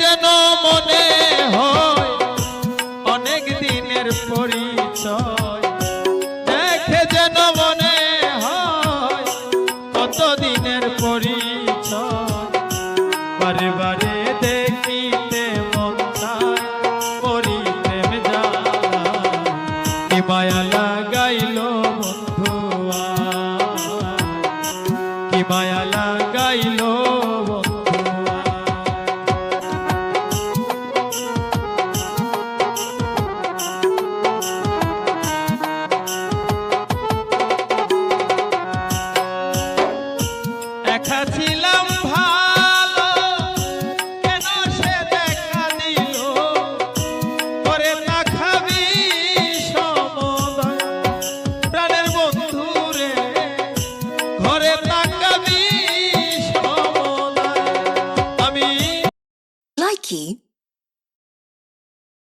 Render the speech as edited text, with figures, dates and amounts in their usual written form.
যেন মনে হয় অনেক দিনের পরিচয়, দেখে যেন মনে হয় কত দিনের পরিচয়। বারে বারে দেখিতে মন চায় করি প্রেম জ্বালা, কি মায়া লাগাইল বন্ধু কি মায়া লাগাইল বন্ধু। একা ছিলাম ভালো কেন সে দেখা দিল, করে না খাবি সমদয় প্রাণের বন্ধু রে, ঘরে তাকাবি সমদয়। আমি Likey